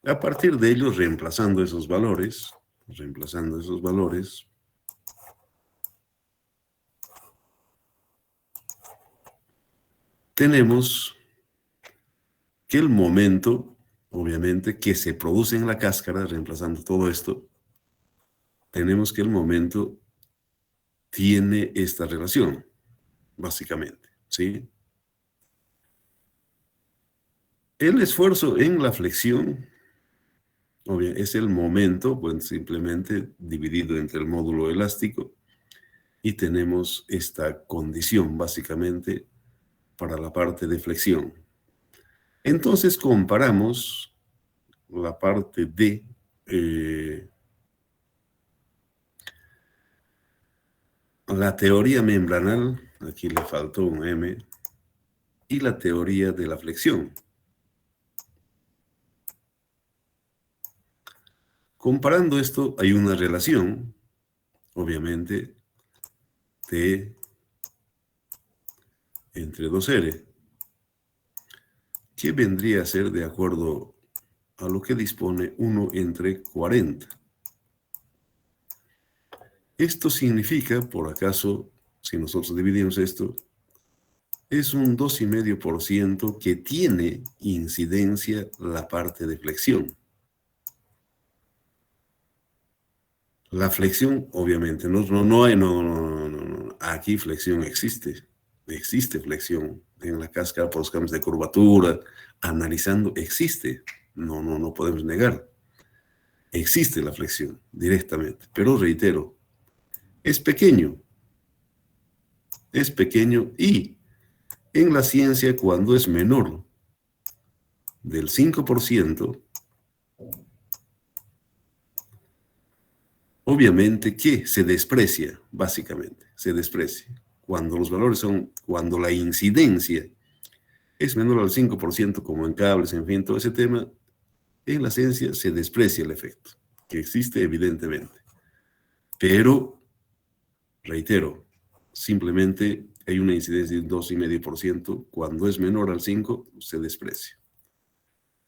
A partir de ello, reemplazando esos valores, tenemos que el momento, obviamente, que se produce en la cáscara, reemplazando todo esto, tenemos que el momento tiene esta relación, básicamente, ¿sí? El esfuerzo en la flexión, es el momento, pues simplemente dividido entre el módulo elástico, y tenemos esta condición, básicamente, para la parte de flexión. Entonces comparamos la parte de la teoría membranal, aquí le faltó un M, y la teoría de la flexión. Comparando esto, hay una relación, obviamente, T entre 2R, que vendría a ser de acuerdo a lo que dispone 1 entre 40. Esto significa, por acaso, si nosotros dividimos esto, es un 2,5% que tiene incidencia la parte de flexión. La flexión, obviamente, aquí flexión existe flexión en la cáscara por los cambios de curvatura, analizando, existe, no podemos negar, existe la flexión directamente, pero reitero, es pequeño y en la ciencia cuando es menor del 5%, obviamente que se desprecia, básicamente, se desprecia. Cuando la incidencia es menor al 5%, como en cables, en fin, todo ese tema, en la ciencia se desprecia el efecto, que existe evidentemente. Pero, reitero, simplemente hay una incidencia de un 2,5%, cuando es menor al 5%, se desprecia.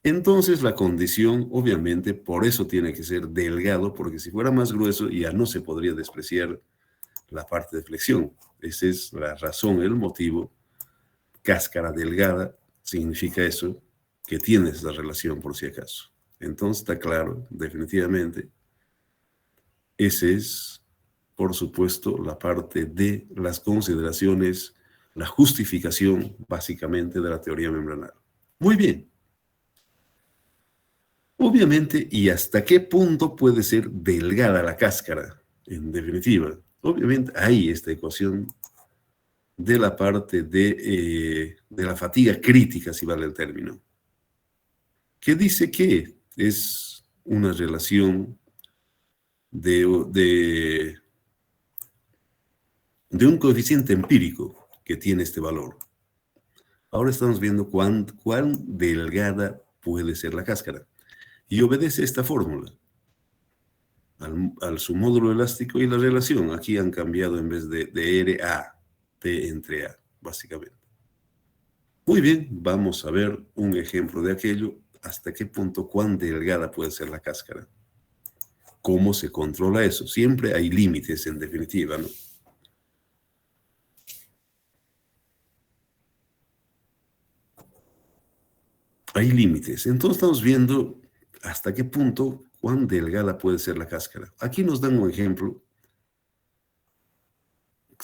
Entonces la condición, obviamente, por eso tiene que ser delgado, porque si fuera más grueso ya no se podría despreciar la parte de flexión. Esa es la razón, el motivo. Cáscara delgada significa eso, que tiene esa relación por si acaso. Entonces está claro, definitivamente, esa es, por supuesto, la parte de las consideraciones, la justificación, básicamente, de la teoría membranal. Muy bien. Obviamente, ¿y hasta qué punto puede ser delgada la cáscara? En definitiva, obviamente hay esta ecuación de la parte de la fatiga crítica, si vale el término, que dice que es una relación de un coeficiente empírico que tiene este valor. Ahora estamos viendo cuán delgada puede ser la cáscara. Y obedece esta fórmula. Al submódulo elástico y la relación. Aquí han cambiado en vez de R a T entre A, básicamente. Muy bien, vamos a ver un ejemplo de aquello. ¿Hasta qué punto, cuán delgada puede ser la cáscara? ¿Cómo se controla eso? Siempre hay límites, en definitiva, ¿no? Hay límites. Entonces estamos viendo hasta qué punto, cuán delgada puede ser la cáscara. Aquí nos dan un ejemplo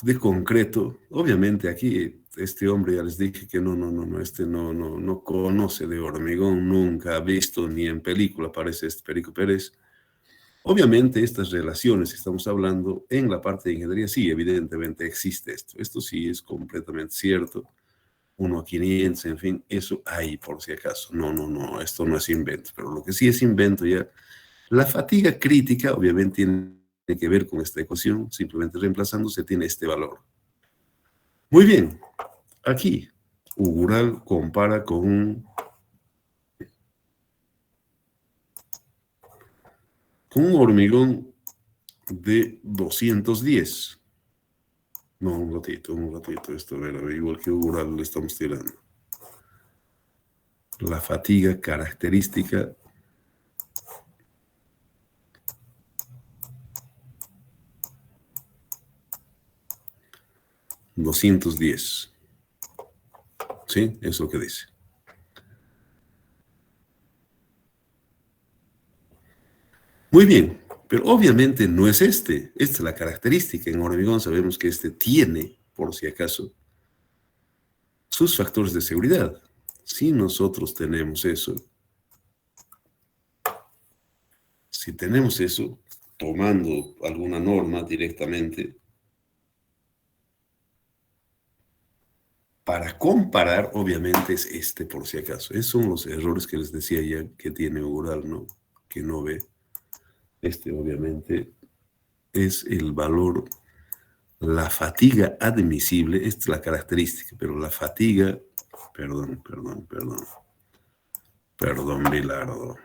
de concreto. Obviamente aquí este hombre, ya les dije que no conoce de hormigón, nunca ha visto ni en película, parece este Perico Pérez. Obviamente estas relaciones que estamos hablando en la parte de ingeniería, sí, evidentemente existe esto. Esto sí es completamente cierto. 1 a 500, en fin, eso hay por si acaso. No, esto no es invento. Pero lo que sí es invento ya, la fatiga crítica obviamente tiene que ver con esta ecuación, simplemente reemplazándose tiene este valor. Muy bien, aquí Ugural compara con un hormigón de 210. No, un ratito, esto era igual que Ugural le estamos tirando. La fatiga característica 210. ¿Sí? Es lo que dice. Muy bien, pero obviamente no es este. Esta es la característica. En hormigón sabemos que este tiene, por si acaso, sus factores de seguridad. Si nosotros tenemos eso, si tenemos eso, tomando alguna norma directamente, para comparar, obviamente es este por si acaso. Esos son los errores que les decía ya que tiene Ural, ¿no? Que no ve. Este obviamente es el valor, la fatiga admisible, esta es la característica, pero la fatiga, perdón, Bilardo.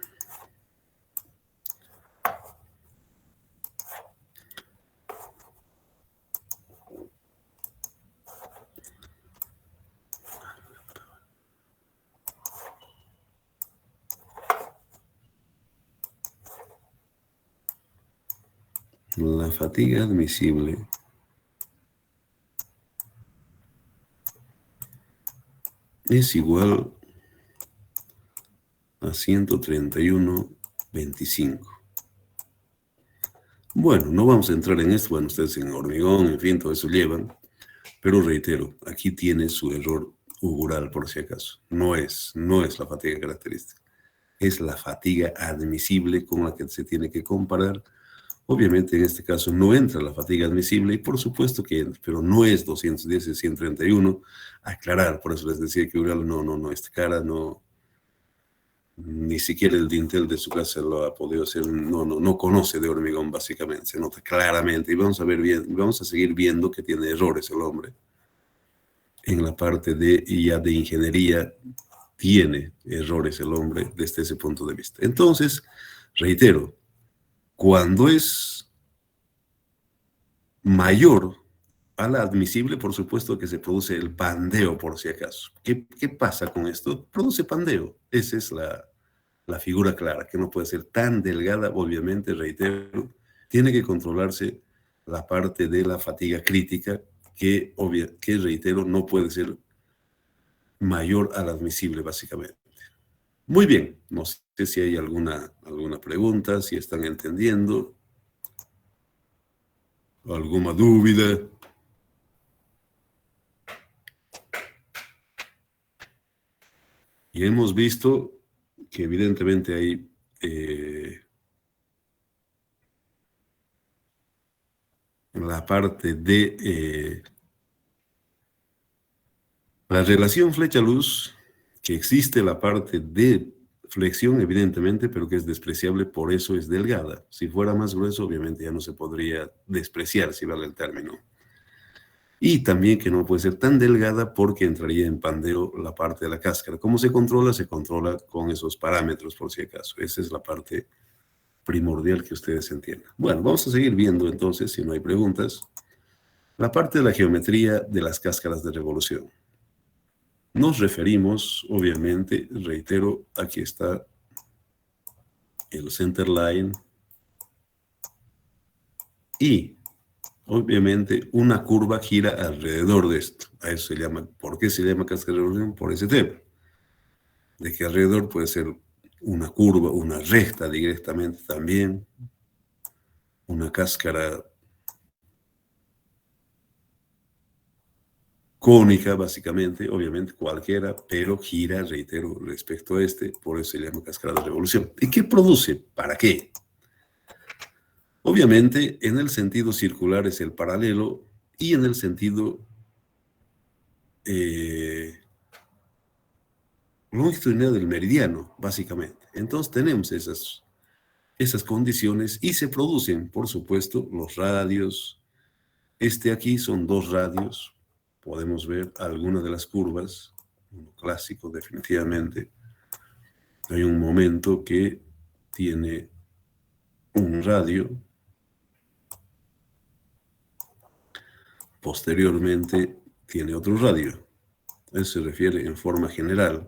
La fatiga admisible es igual a 131,25. Bueno, no vamos a entrar en esto, bueno, ustedes en hormigón, en fin, todo eso llevan, pero reitero, aquí tiene su error ugural por si acaso. No es la fatiga característica, es la fatiga admisible con la que se tiene que comparar. Obviamente en este caso no entra la fatiga admisible y por supuesto que entra, pero no es 210, es 131. Aclarar, por eso les decía que ural no, esta cara no, ni siquiera el dintel de su casa lo ha podido hacer, no conoce de hormigón básicamente, se nota claramente y vamos a ver bien, vamos a seguir viendo que tiene errores el hombre. En la parte de ya de ingeniería tiene errores el hombre desde ese punto de vista. Entonces, reitero, cuando es mayor a la admisible, por supuesto que se produce el pandeo, por si acaso. ¿Qué pasa con esto? Produce pandeo. Esa es la figura clara, que no puede ser tan delgada, obviamente, reitero, tiene que controlarse la parte de la fatiga crítica, que reitero, no puede ser mayor al admisible, básicamente. Muy bien, no sé si hay alguna pregunta, si están entendiendo, alguna duda. Y hemos visto que evidentemente hay la parte de la relación flecha-luz, que existe la parte de flexión, evidentemente, pero que es despreciable, por eso es delgada. Si fuera más grueso, obviamente ya no se podría despreciar, si vale el término. Y también que no puede ser tan delgada porque entraría en pandeo la parte de la cáscara. ¿Cómo se controla? Se controla con esos parámetros, por si acaso. Esa es la parte primordial que ustedes entiendan. Bueno, vamos a seguir viendo entonces, si no hay preguntas, la parte de la geometría de las cáscaras de revolución. Nos referimos, obviamente, reitero, aquí está el center line y, obviamente, una curva gira alrededor de esto. A eso se llama, ¿por qué se llama cáscara de revolución? Por ese tema, de que alrededor puede ser una curva, una recta directamente también, una cáscara cónica, básicamente, obviamente cualquiera, pero gira, reitero, respecto a este, por eso se llama cáscara de revolución. ¿Y qué produce? ¿Para qué? Obviamente, en el sentido circular es el paralelo y en el sentido longitudinal del meridiano, básicamente. Entonces tenemos esas condiciones y se producen, por supuesto, los radios. Este aquí son dos radios. Podemos ver algunas de las curvas, uno clásico definitivamente. Hay un momento que tiene un radio. Posteriormente tiene otro radio. Eso se refiere en forma general.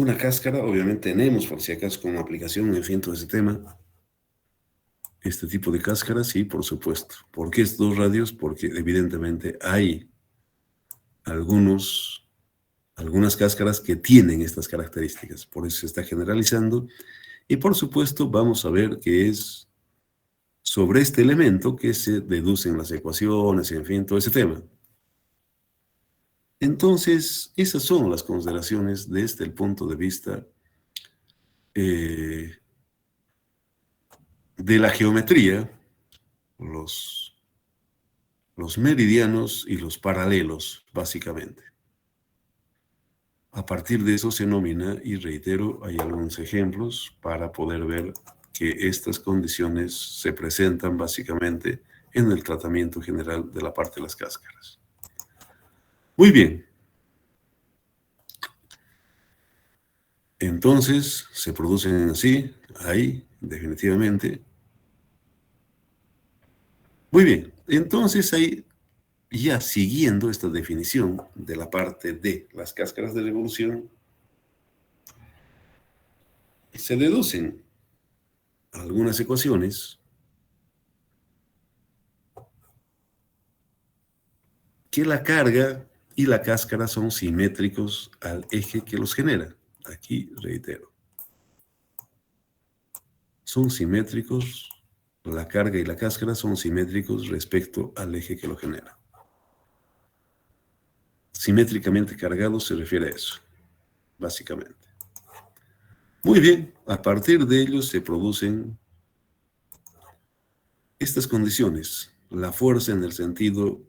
una cáscara, obviamente tenemos, por si acaso, como aplicación, en fin, todo ese tema, este tipo de cáscaras, sí, por supuesto. ¿Por qué estos dos radios? Porque evidentemente hay algunas cáscaras que tienen estas características, por eso se está generalizando. Y por supuesto, vamos a ver qué es sobre este elemento que se deducen las ecuaciones, en fin, todo ese tema. Entonces, esas son las consideraciones desde el punto de vista eh, de la geometría, los meridianos y los paralelos, básicamente. A partir de eso se denomina, y reitero, hay algunos ejemplos para poder ver que estas condiciones se presentan básicamente en el tratamiento general de la parte de las cáscaras. Muy bien. Entonces, se producen así, ahí, definitivamente. Muy bien. Entonces, ahí, ya siguiendo esta definición de la parte de las cáscaras de revolución, se deducen algunas ecuaciones que la carga y la cáscara son simétricos al eje que los genera. Aquí reitero. Son simétricos, la carga y la cáscara son simétricos respecto al eje que lo genera. Simétricamente cargado se refiere a eso, básicamente. Muy bien, a partir de ello se producen estas condiciones. La fuerza en el sentido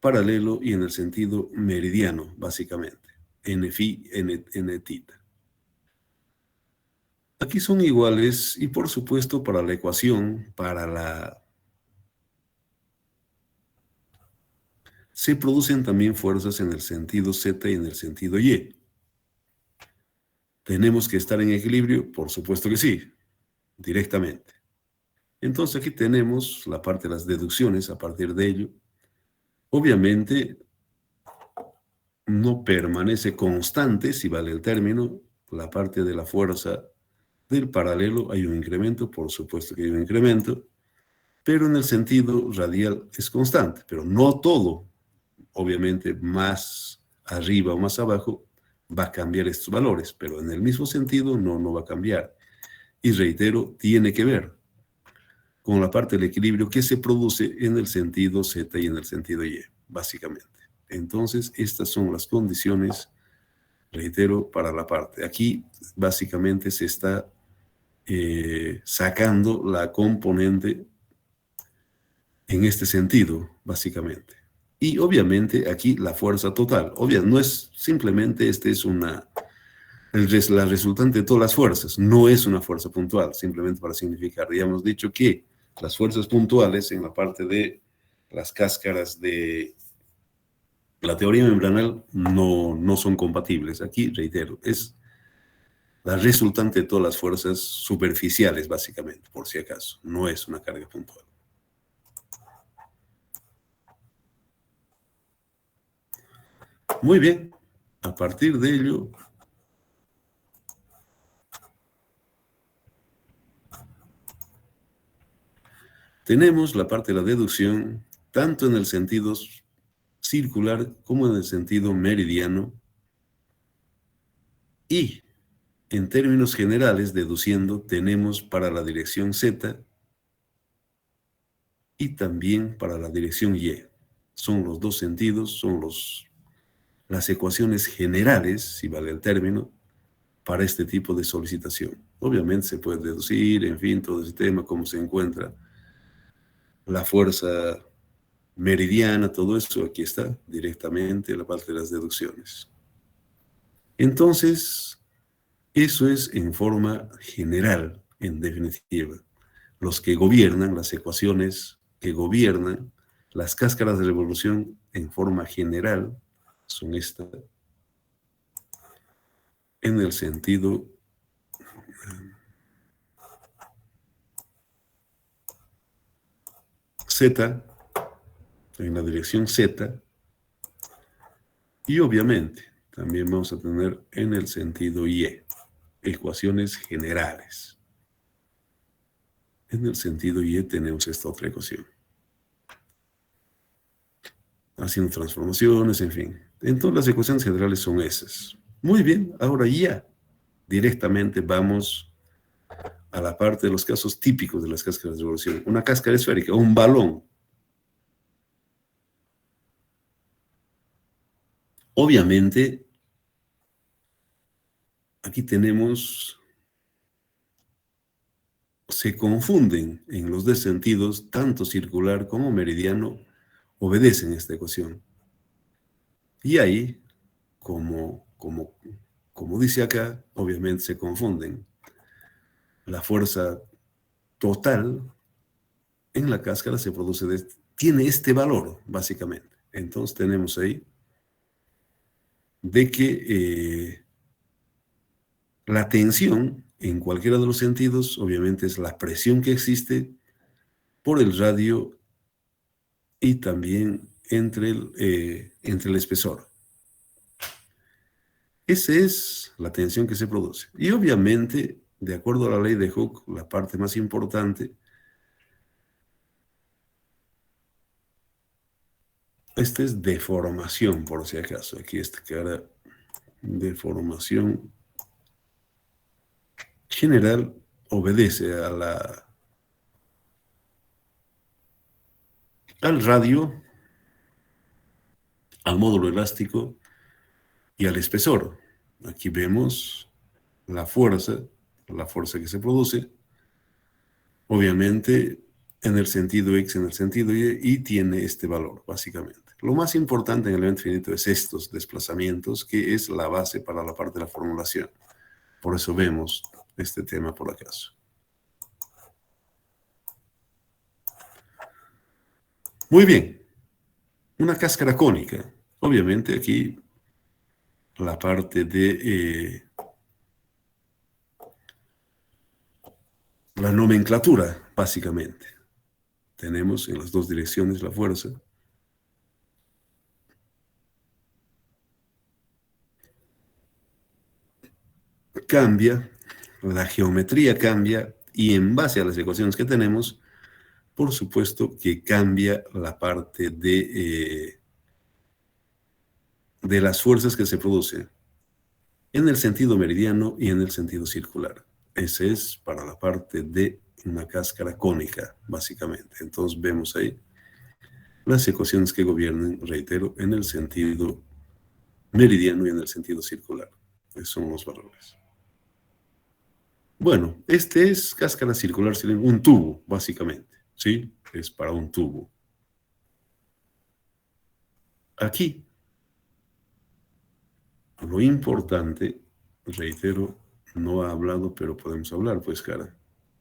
paralelo y en el sentido meridiano, básicamente. N phi, N tita. Aquí son iguales y por supuesto para la ecuación, se producen también fuerzas en el sentido Z y en el sentido Y. ¿Tenemos que estar en equilibrio? Por supuesto que sí, directamente. Entonces aquí tenemos la parte de las deducciones a partir de ello. Obviamente no permanece constante, si vale el término, la parte de la fuerza del paralelo hay un incremento, por supuesto que hay un incremento, pero en el sentido radial es constante, pero no todo, obviamente más arriba o más abajo va a cambiar estos valores, pero en el mismo sentido no va a cambiar. Y reitero, tiene que ver con la parte del equilibrio que se produce en el sentido Z y en el sentido Y, básicamente. Entonces, estas son las condiciones, reitero, para la parte. Aquí, básicamente, se está sacando la componente en este sentido, básicamente. Y obviamente aquí la fuerza total. Obviamente, no es simplemente, es la resultante de todas las fuerzas. No es una fuerza puntual, simplemente para significar. Ya hemos dicho que las fuerzas puntuales en la parte de las cáscaras de la teoría membranal no son compatibles. Aquí, reitero, es la resultante de todas las fuerzas superficiales, básicamente, por si acaso. No es una carga puntual. Muy bien. A partir de ello, tenemos la parte de la deducción, tanto en el sentido circular como en el sentido meridiano, y en términos generales, deduciendo, tenemos para la dirección Z y también para la dirección Y. Son los dos sentidos, son las ecuaciones generales, si vale el término, para este tipo de solicitación. Obviamente se puede deducir, en fin, todo ese tema, cómo se encuentra la fuerza meridiana, todo eso, aquí está, directamente la parte de las deducciones. Entonces, eso es en forma general, en definitiva. Los que gobiernan, las ecuaciones que gobiernan, las cáscaras de revolución en forma general, son estas, en el sentido Z, en la dirección Z, y obviamente también vamos a tener en el sentido Y, ecuaciones generales. En el sentido Y tenemos esta otra ecuación. Haciendo transformaciones, en fin. Entonces las ecuaciones generales son esas. Muy bien, ahora ya directamente vamos a la parte de los casos típicos de las cáscaras de revolución. Una cáscara esférica, un balón. Obviamente, aquí tenemos, se confunden en los dos sentidos, tanto circular como meridiano, obedecen esta ecuación. Y ahí, como dice acá, obviamente se confunden. La fuerza total en la cáscara se produce, tiene este valor, básicamente. Entonces tenemos ahí de que la tensión en cualquiera de los sentidos, obviamente, es la presión que existe por el radio y también entre el espesor. Esa es la tensión que se produce. Y obviamente, de acuerdo a la ley de Hooke, la parte más importante, esta es deformación, por si acaso. Aquí está clara deformación general, obedece al radio, al módulo elástico y al espesor. Aquí vemos la fuerza que se produce, obviamente en el sentido X, en el sentido Y tiene este valor, básicamente. Lo más importante en el elemento finito es estos desplazamientos, que es la base para la parte de la formulación. Por eso vemos este tema por acaso. Muy bien, una cáscara cónica. Obviamente aquí la parte de la nomenclatura, básicamente. Tenemos en las dos direcciones la fuerza. Cambia, la geometría cambia y en base a las ecuaciones que tenemos, por supuesto que cambia la parte de las fuerzas que se producen en el sentido meridiano y en el sentido circular. Ese es para la parte de una cáscara cónica, básicamente. Entonces vemos ahí las ecuaciones que gobiernan, reitero, en el sentido meridiano y en el sentido circular. Esos son los valores. Bueno, este es cáscara circular, un tubo, básicamente, ¿sí? Es para un tubo. Aquí, lo importante, reitero, no ha hablado, pero podemos hablar, pues, cara,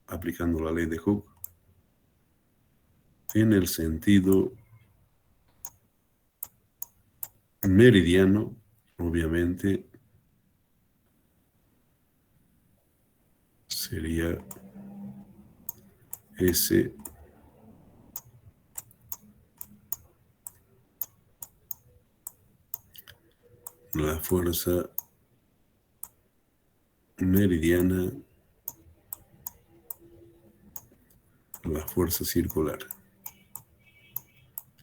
aplicando la ley de Hooke, en el sentido meridiano, obviamente, sería S la fuerza meridiana, la fuerza circular.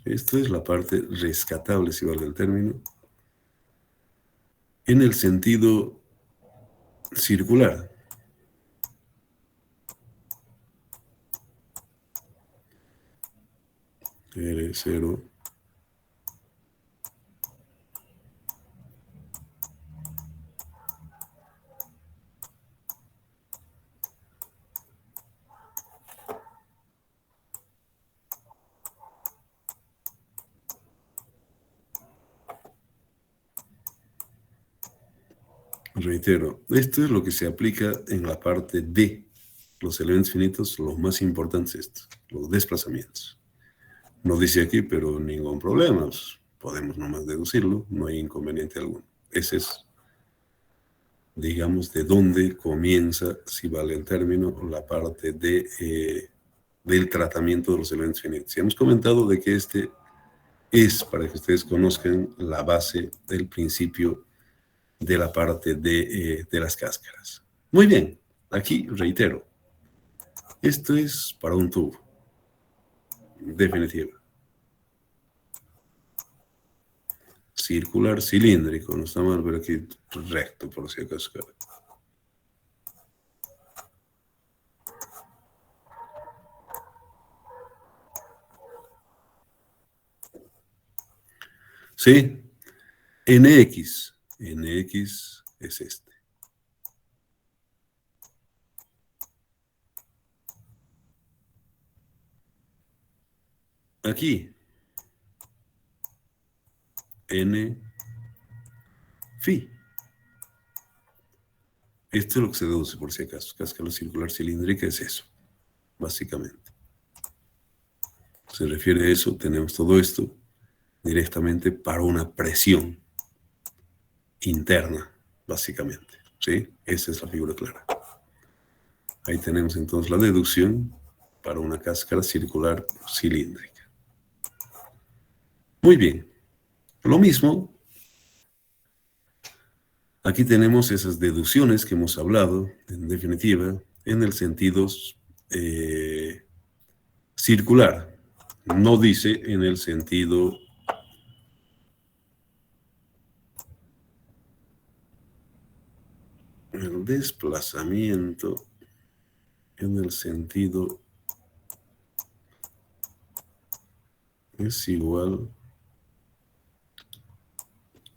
Esta es la parte rescatable, si vale el término, en el sentido circular. R0 reitero, esto es lo que se aplica en la parte de los elementos finitos, los más importantes estos, los desplazamientos. No dice aquí, pero ningún problema, pues, podemos nomás deducirlo, no hay inconveniente alguno. Ese es, digamos, de dónde comienza, si vale el término, la parte del tratamiento de los elementos finitos. Y hemos comentado de que este es, para que ustedes conozcan, la base del principio de la parte de las cáscaras. Muy bien, aquí reitero, esto es para un tubo, definitivo. Circular cilíndrico, no está mal, pero aquí recto, por si acaso. Sí, NX. NX es este. Aquí, N, phi. Esto es lo que se deduce, por si acaso. Cáscara circular cilíndrica es eso, básicamente. Se refiere a eso, tenemos todo esto directamente para una presión interna, básicamente. ¿Sí? Esa es la figura clara. Ahí tenemos entonces la deducción para una cáscara circular cilíndrica. Muy bien. Lo mismo, aquí tenemos esas deducciones que hemos hablado, en definitiva, en el sentido circular. No dice en el sentido el desplazamiento, en el sentido es igual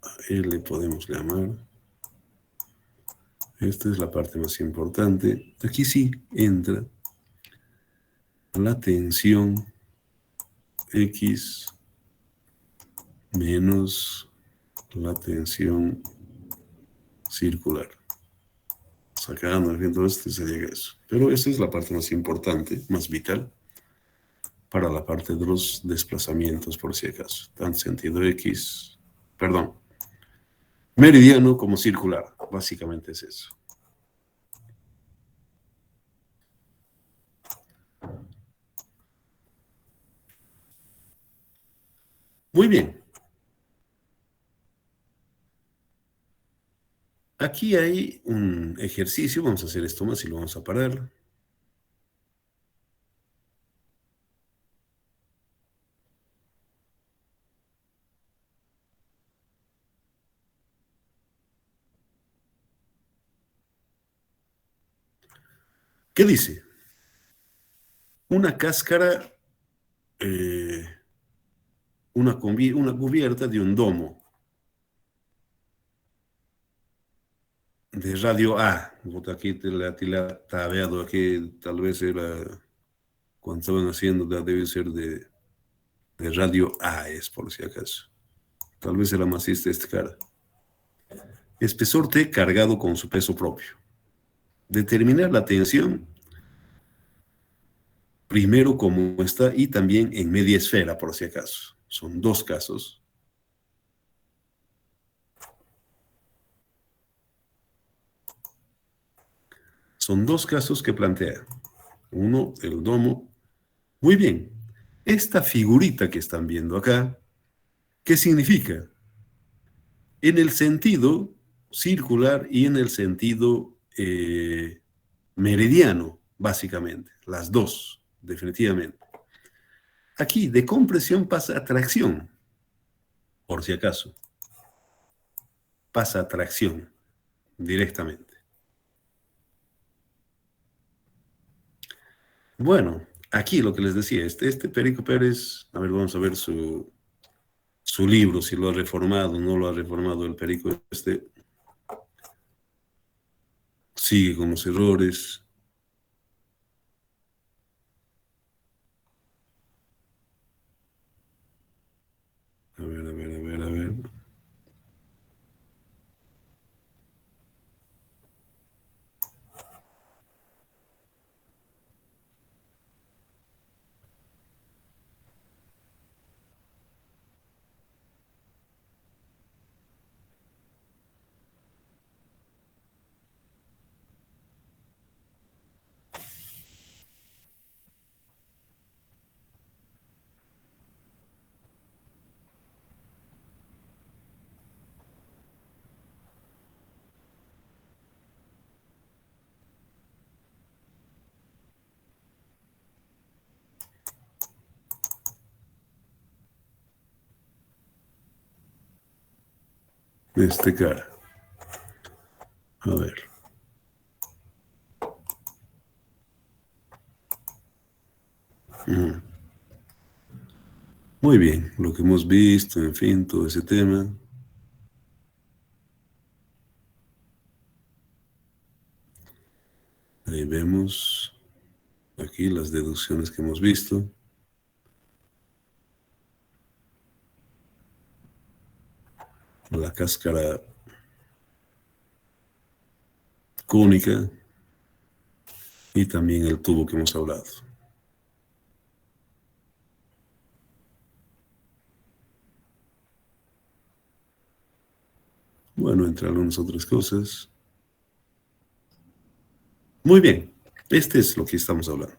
a L, podemos llamar. Esta es la parte más importante. Aquí sí entra la tensión X menos la tensión circular. Sacando el viento este se llega a eso. Pero esta es la parte más importante, más vital, para la parte de los desplazamientos, por si acaso. Tanto sentido X, perdón, meridiano como circular. Básicamente es eso. Muy bien. Aquí hay un ejercicio. Vamos a hacer esto más y lo vamos a parar. ¿Qué dice? Una cáscara, eh, una cubierta de un domo de radio A. Aquí te la tabeado, aquí tal vez era cuando estaban haciendo, debe ser de radio A, es por si acaso. Tal vez era masista este cara. Espesor T cargado con su peso propio. Determinar la tensión primero como está y también en media esfera, por si acaso. Son dos casos. Son dos casos que plantea. Uno, el domo. Muy bien. Esta figurita que están viendo acá, ¿qué significa? En el sentido circular y en el sentido meridiano, básicamente. Las dos, definitivamente. Aquí, de compresión pasa a tracción, por si acaso. Pasa a tracción directamente. Bueno, aquí lo que les decía, este Perico Pérez, a ver, vamos a ver su libro, si lo ha reformado o no lo ha reformado el Perico este. Sigue con los errores. A ver, a ver, a ver, a ver. cara. A ver. Muy bien, lo que hemos visto, en fin, todo ese tema. Ahí vemos aquí las deducciones que hemos visto. La cáscara cónica y también el tubo que hemos hablado. Bueno, entre algunas otras cosas. Muy bien, este es lo que estamos hablando.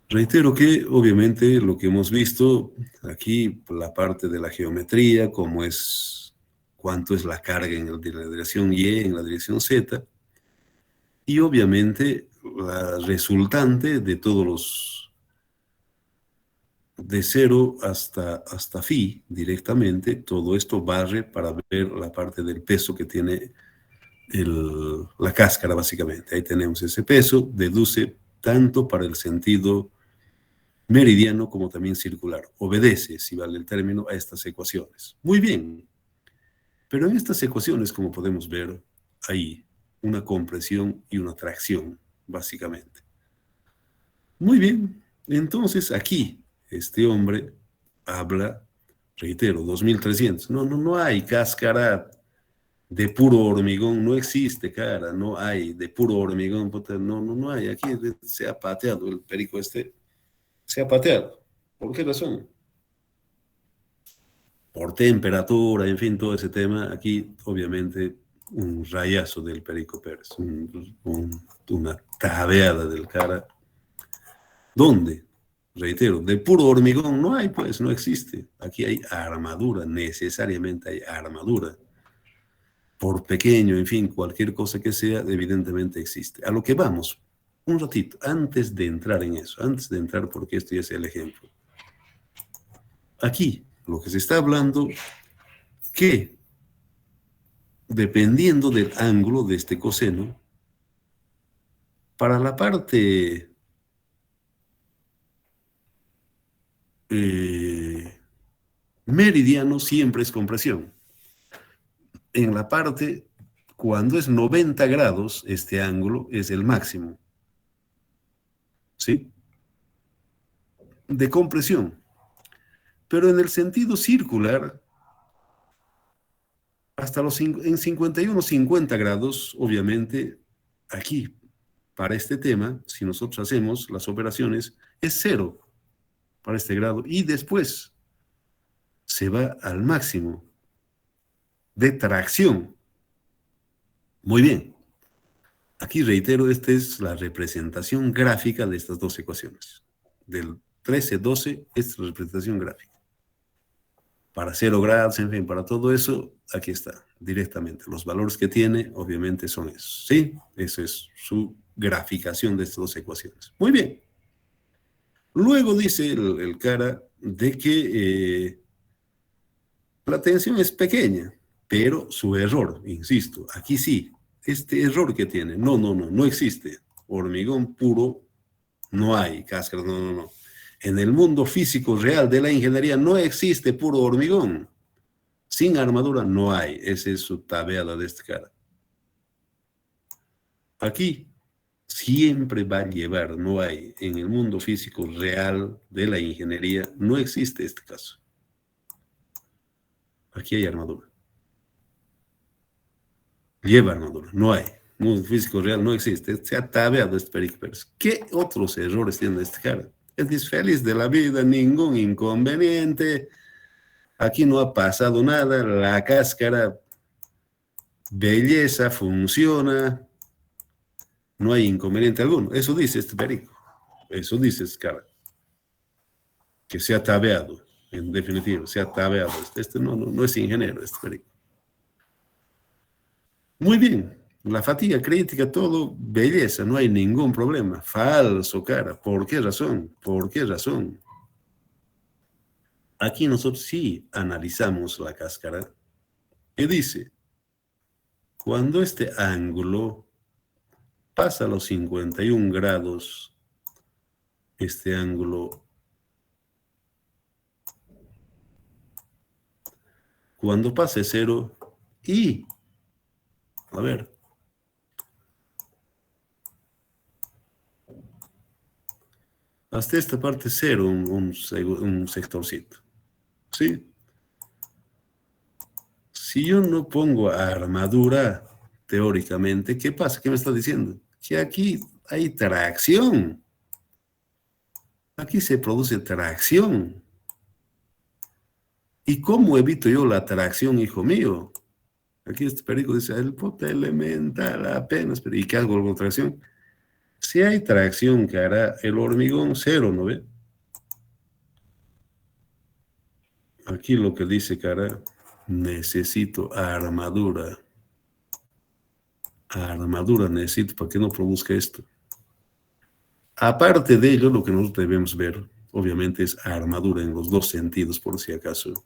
Reitero que obviamente lo que hemos visto aquí, la parte de la geometría, cómo es, cuánto es la carga en la dirección Y, en la dirección Z, y obviamente la resultante de todos los, de cero hasta phi directamente, todo esto barre para ver la parte del peso que tiene la cáscara básicamente. Ahí tenemos ese peso, deduce tanto para el sentido meridiano como también circular. Obedece, si vale el término, a estas ecuaciones. Muy bien, pero en estas ecuaciones, como podemos ver, hay una compresión y una tracción, básicamente. Muy bien, entonces aquí este hombre habla, reitero, 2300. No hay cáscara de puro hormigón, no existe, cara, no hay de puro hormigón, no hay. Aquí se ha pateado el perico este, se ha pateado. ¿Por qué razón? Por temperatura, en fin, todo ese tema. Aquí, obviamente, un rayazo del Perico Pérez, una tabeada del cara. ¿Dónde? Reitero, de puro hormigón no hay, pues, no existe. Aquí hay armadura, necesariamente hay armadura. Por pequeño, en fin, cualquier cosa que sea, evidentemente existe. A lo que vamos, un ratito, antes de entrar en eso, antes de entrar, porque esto ya es el ejemplo. Aquí, lo que se está hablando, que dependiendo del ángulo de este coseno, para la parte meridiano siempre es compresión. En la parte, cuando es 90 grados, este ángulo es el máximo, ¿sí? De compresión. Pero en el sentido circular, hasta en 51, 50 grados, obviamente, aquí, para este tema, si nosotros hacemos las operaciones, es cero para este grado. Y después se va al máximo de tracción. Muy bien. Aquí reitero, esta es la representación gráfica de estas dos ecuaciones. Del 13-12, esta es la representación gráfica. Para 0 grados, en fin, para todo eso, aquí está, directamente. Los valores que tiene, obviamente, son esos. ¿Sí? Eso es su graficación de estas dos ecuaciones. Muy bien. Luego dice el cara de que la tensión es pequeña, pero su error, insisto, aquí sí, este error que tiene, no existe. Hormigón puro, no hay cáscara, no. En el mundo físico real de la ingeniería no existe puro hormigón. Sin armadura no hay. Esa es su tabela de este cara. Aquí siempre va a llevar, no hay. En el mundo físico real de la ingeniería no existe este caso. Aquí hay armadura. Lleva armadura, no hay. Mundo físico real no existe. Se ha tabeado este Perico Pérez. ¿Qué otros errores tiene este cara? Es feliz de la vida, ningún inconveniente. Aquí no ha pasado nada. La cáscara, belleza, funciona. No hay inconveniente alguno. Eso dice este Perico. Eso dice este cara. Que se ha tabeado. En definitiva, se ha tabeado. Este no es ingeniero, este Perico. Muy bien, la fatiga crítica, todo, belleza, no hay ningún problema. Falso, cara. ¿Por qué razón? ¿Por qué razón? aquí nosotros sí analizamos la cáscara. ¿Qué dice? Cuando este ángulo pasa los 51 grados, este ángulo, cuando pase cero, y, a ver, hasta esta parte cero, un sectorcito, ¿sí? Si yo no pongo armadura, teóricamente, ¿qué pasa? ¿Qué me está diciendo? Que aquí hay tracción. Aquí se produce tracción. ¿Y cómo evito yo la tracción, hijo mío? Aquí este perico dice, el pote elemental apenas, pero ¿y qué hago con tracción? Si hay tracción que hará el hormigón cero, ¿no ve? Aquí lo que dice que hará, necesito armadura. Armadura necesito para que no produzca esto. Aparte de ello, lo que nosotros debemos ver, obviamente, es armadura en los dos sentidos, por si acaso.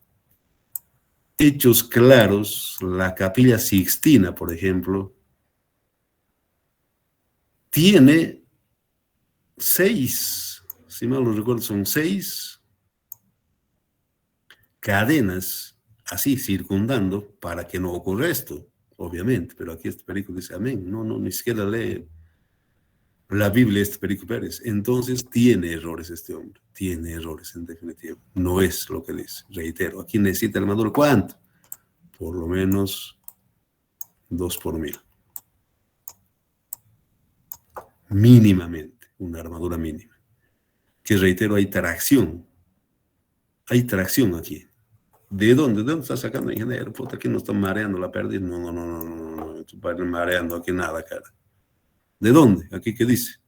Hechos claros, la Capilla Sixtina, por ejemplo, tiene 6, si mal no recuerdo, son 6 cadenas así circundando para que no ocurra esto, obviamente. Pero aquí este perico dice amén. No, no, ni siquiera lee la Biblia este Perico Pérez. Entonces tiene errores este hombre. Tiene errores en definitiva. No es lo que dice. Reitero, aquí necesita el maduro. ¿Cuánto? Por lo menos 2 por 1000. Mínimamente, una armadura mínima. Que reitero, hay tracción. Hay tracción aquí. ¿De dónde? ¿De dónde está sacando el ingeniero? Puta, aquí no está mareando la pérdida. No, no, no, no, no, no, no está mareando aquí nada, cara. ¿De dónde? ¿Aquí qué dice?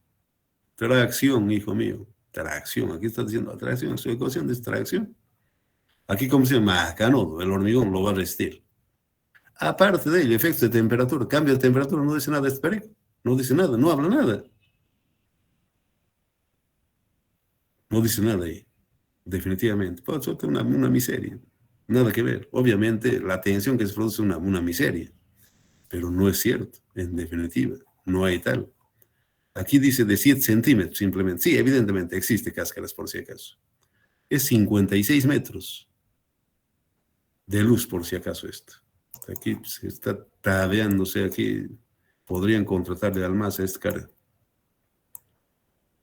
Tracción, hijo mío. Tracción. Aquí está diciendo atracción. Su ecuación de tracción. Aquí, como se llama, acá no, el hormigón lo va a resistir. Aparte del efecto de temperatura, cambio de temperatura, no dice nada este perico. No dice nada, no habla nada. No dice nada ahí. Definitivamente. Pues eso es una miseria. Nada que ver. Obviamente, la tensión que se produce es una miseria. Pero no es cierto, en definitiva. No hay tal. Aquí dice de 7 centímetros simplemente. Sí, evidentemente existe cáscaras por si acaso. Es 56 metros de luz por si acaso esto. Aquí se está tabeándose, aquí podrían contratarle al MAS a este cara.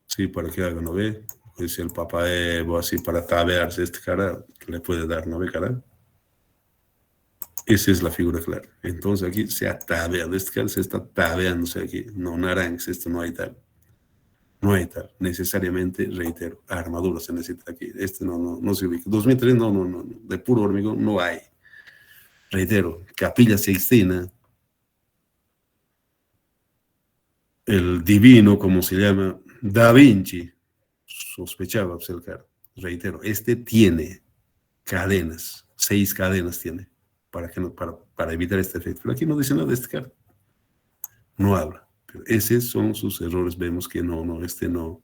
Sí, para que haga, ¿no ve? Pues el papá Evo, así para tabearse este cara, le puede dar, ¿no ve, cara? Esa es la figura clara. Entonces aquí se ha tabeado, este cara se está tabeándose aquí. No, naranjas, esto no hay tal. No hay tal. Necesariamente, reitero, armadura se necesita aquí. Este no se ubica. 2003, no. De puro hormigón no hay. Reitero, Capilla Sixtina, el divino, como se llama, Da Vinci, sospechaba observar. Reitero, este tiene cadenas, 6 cadenas tiene, para evitar este efecto. Pero aquí no dice nada de este cara. No habla. Pero esos son sus errores. Vemos que este no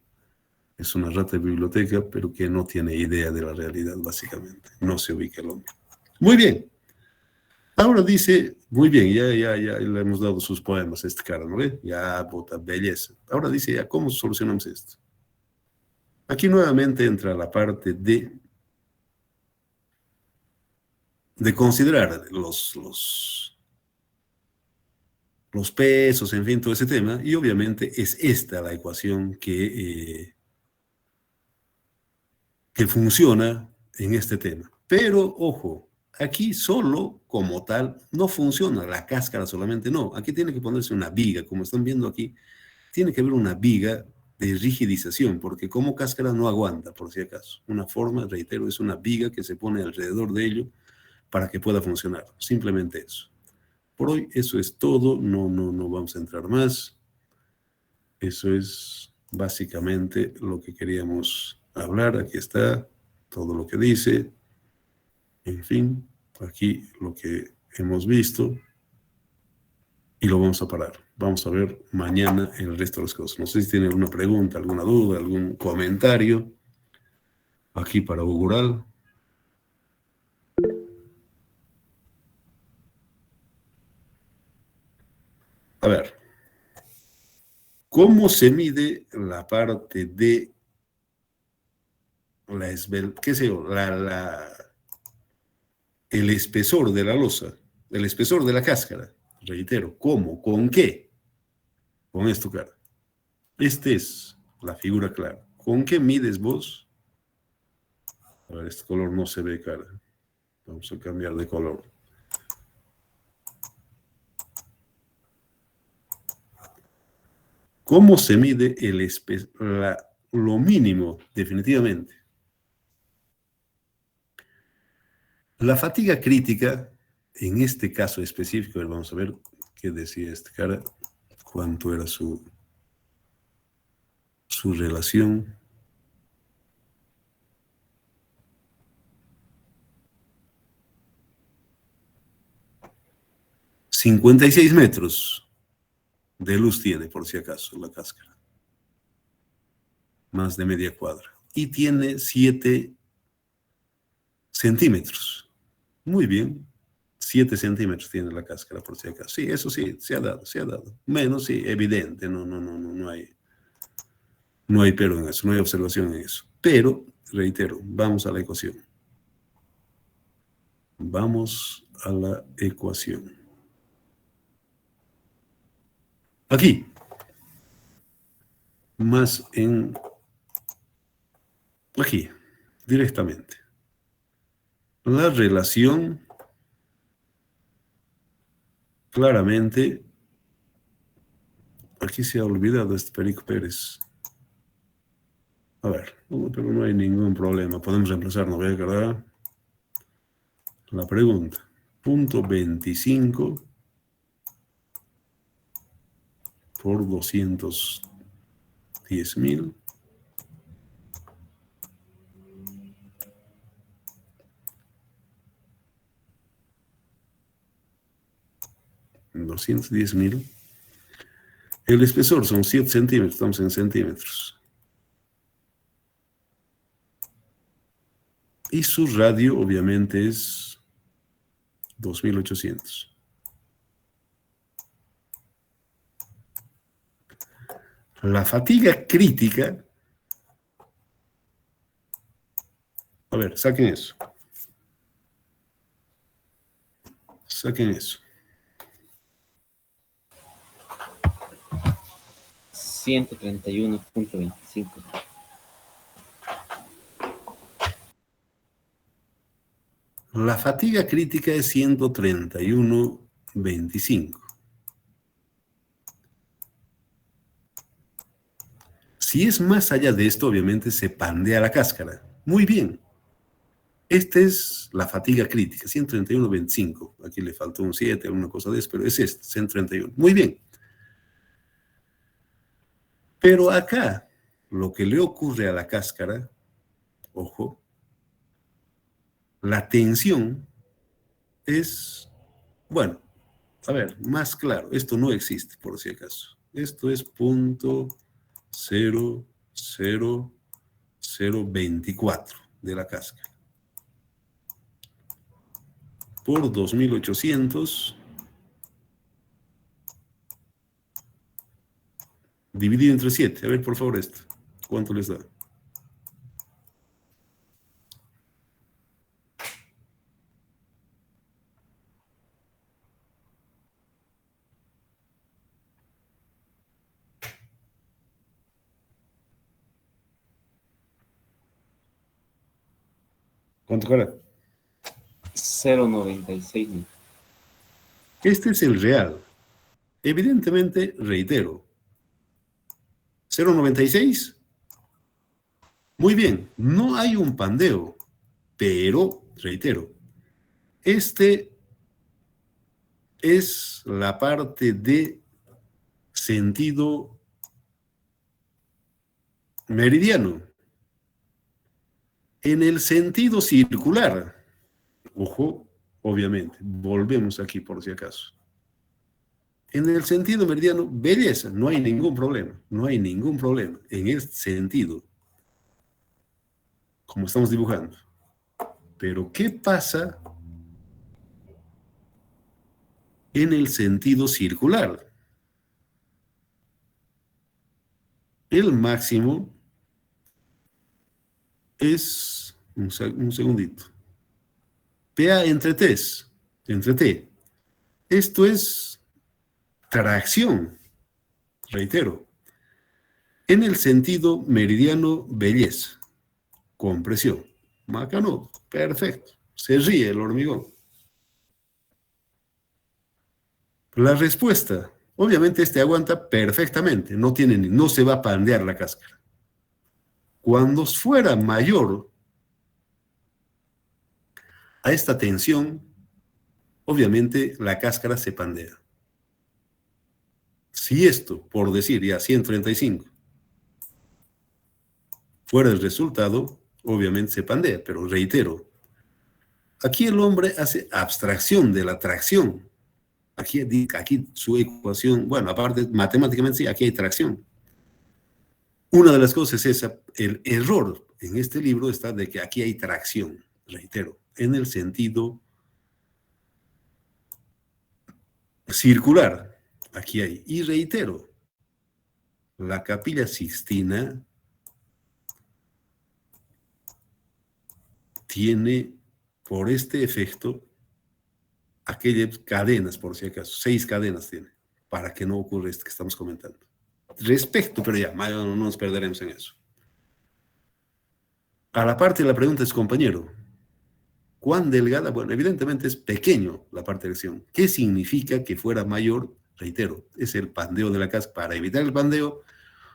es una rata de biblioteca, pero que no tiene idea de la realidad, básicamente. No se ubica el hombre. Muy bien. Ahora dice, muy bien, ya le hemos dado sus poemas a este cara, ¿no ve? Ya, bota, belleza. Ahora dice, ya, ¿cómo solucionamos esto? Aquí nuevamente entra la parte de considerar los pesos, en fin, todo ese tema, y obviamente es esta la ecuación que funciona en este tema. Pero, ojo, aquí solo como tal no funciona, la cáscara solamente no. Aquí tiene que ponerse una viga, como están viendo aquí, tiene que haber una viga de rigidización, porque como cáscara no aguanta, por si acaso. Una forma, reitero, es una viga que se pone alrededor de ello para que pueda funcionar. Simplemente eso. Por hoy eso es todo, no vamos a entrar más. Eso es básicamente lo que queríamos hablar. Aquí está todo lo que dice. En fin, aquí lo que hemos visto y lo vamos a parar. Vamos a ver mañana el resto de las cosas. No sé si tienen alguna pregunta, alguna duda, algún comentario aquí para Ugural. A ver, ¿cómo se mide la parte de qué sé yo, el espesor de la losa, el espesor de la cáscara? Reitero, ¿cómo? ¿Con qué? Con esto, claro. Esta es la figura clara. ¿Con qué mides vos? A ver, este color no se ve, cara. Vamos a cambiar de color. ¿Cómo se mide lo mínimo, definitivamente? La fatiga crítica, en este caso específico, vamos a ver qué decía este cara, cuánto era su relación. $56 metros de luz tiene, por si acaso, la cáscara. Más de media cuadra. Y tiene 7 centímetros. Muy bien. 7 centímetros tiene la cáscara, por si acaso. Sí, eso sí, se ha dado, se ha dado. Menos, sí, evidente, no hay pero en eso, no hay observación en eso. Pero, reitero, vamos a la ecuación. Vamos a la ecuación. Aquí, aquí, directamente. La relación, claramente, aquí se ha olvidado este Perico Pérez. A ver, pero no hay ningún problema. Podemos reemplazar, ¿no ve, verdad? La pregunta. Punto 25 por 210.000. $210.000. El espesor son 7 centímetros, estamos en centímetros. Y su radio, obviamente, es 2.800. La fatiga crítica, a ver, saquen eso. Saquen eso. 131.25. La fatiga crítica es 131.25. Si es más allá de esto, obviamente se pandea la cáscara. Muy bien. Esta es la fatiga crítica, 131.25. Aquí le faltó un 7, alguna cosa de eso, pero es este, 131. Muy bien. Pero acá, lo que le ocurre a la cáscara, ojo, la tensión es, bueno, a ver, más claro, esto no existe, por si acaso. Esto es 0.00024 de la cáscara. Por 2.800 dividido entre 7. A ver, por favor, esto. ¿Cuánto les da? ¿Cuánto cara? 0.96. Este es el real. Evidentemente, reitero. 0.96. Muy bien, no hay un pandeo, pero, reitero, este es la parte de sentido meridiano. En el sentido circular, ojo, obviamente, volvemos aquí por si acaso. En el sentido meridiano, belleza, no hay ningún problema, no hay ningún problema. En este sentido, como estamos dibujando. Pero, ¿qué pasa en el sentido circular? El máximo es, un segundito, PA entre T. Esto es tracción, reitero, en el sentido meridiano belleza, compresión. Macano, perfecto. Se ríe el hormigón. La respuesta, obviamente este aguanta perfectamente, no se va a pandear la cáscara. Cuando fuera mayor a esta tensión, obviamente la cáscara se pandea. Si esto, por decir ya 135, fuera el resultado, obviamente se pandea, pero reitero, aquí el hombre hace abstracción de la tracción. Aquí su ecuación, bueno, aparte matemáticamente sí, aquí hay tracción. Una de las cosas es esa, el error en este libro está de que aquí hay tracción, reitero, en el sentido circular, aquí hay, y reitero, la Capilla Sixtina tiene, por este efecto, aquellas cadenas, por si acaso, 6 cadenas tiene, para que no ocurra esto que estamos comentando. Respecto, pero ya, no nos perderemos en eso. A la parte de la pregunta es, compañero, ¿cuán delgada? Bueno, evidentemente es pequeño la parte de acción. ¿Qué significa que fuera mayor? Reitero, es el pandeo de la cáscara. Para evitar el pandeo,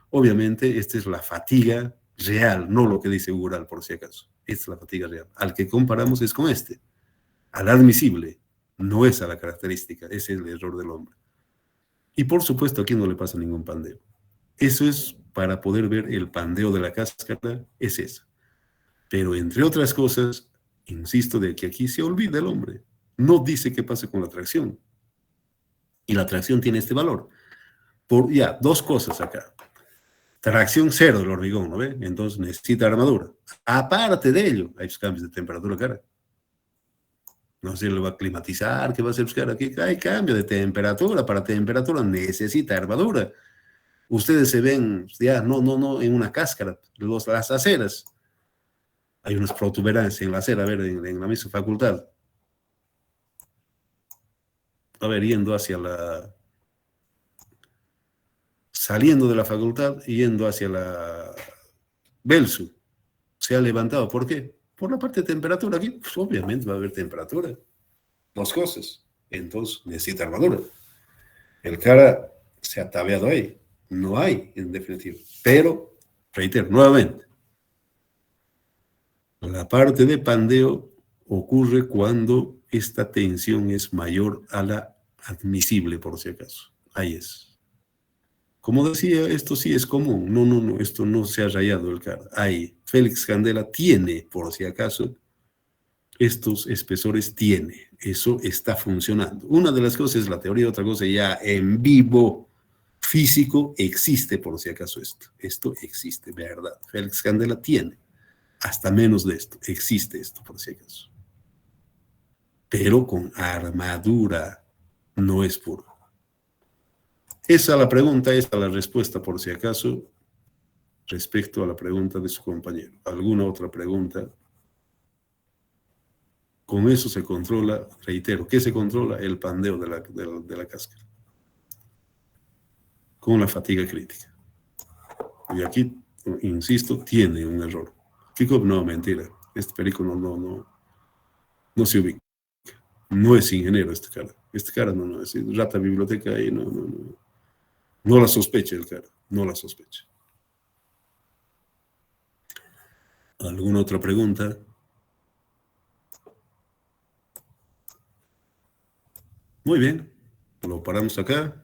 obviamente, esta es la fatiga real, no lo que dice Ural, por si acaso. Esta es la fatiga real. Al que comparamos es con este. Al admisible, no es a la característica, ese es el error del hombre. Y por supuesto, aquí no le pasa ningún pandeo. Eso es para poder ver el pandeo de la cáscara, es eso. Pero entre otras cosas, insisto de que aquí se olvida el hombre. No dice qué pasa con la tracción. Y la tracción tiene este valor. Por ya, 2 cosas acá. Tracción 0 del hormigón, ¿no ve? Entonces necesita armadura. Aparte de ello, hay cambios de temperatura, cara. No se le va a climatizar, ¿qué va a hacer buscar aquí? Hay cambio de temperatura. Para temperatura necesita armadura. Ustedes se ven, ya, no, en una cáscara, las aceras. Hay unas protuberancias en la acera, a ver, en la misma facultad. A ver, saliendo de la facultad y yendo hacia la Belsu. Se ha levantado. ¿Por qué? Por la parte de temperatura aquí. Pues obviamente va a haber temperatura. 2 cosas. Entonces necesita armadura. El cara se ha tabeado ahí. No hay, en definitiva. Pero, reitero, nuevamente, la parte de pandeo ocurre cuando esta tensión es mayor a la admisible, por si acaso. Ahí es. Como decía, esto sí es común. No, esto no se ha rayado el cara. Ahí, Félix Candela tiene, por si acaso, estos espesores tiene. Eso está funcionando. Una de las cosas es la teoría, otra cosa ya en vivo, físico, existe, por si acaso esto. Esto existe, ¿verdad? Félix Candela tiene. Hasta menos de esto. Existe esto, por si acaso. Pero con armadura, no es puro. Esa es la pregunta, esta es la respuesta, por si acaso, respecto a la pregunta de su compañero. ¿Alguna otra pregunta? Con eso se controla, reitero, ¿qué se controla? El pandeo de la cáscara. Con la fatiga crítica. Y aquí, insisto, tiene un error. Kiko, no, mentira. Este perico no se ubica. No es ingeniero este cara. Este cara no es rata biblioteca y no la sospecha el cara. No la sospecha. ¿Alguna otra pregunta? Muy bien. Lo paramos acá.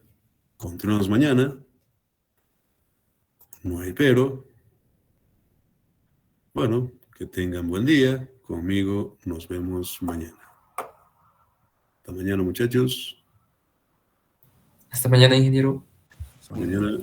Continuamos mañana. No hay pero. Bueno, que tengan buen día. Conmigo nos vemos mañana. Hasta mañana, muchachos. Hasta mañana, ingeniero. Hasta mañana.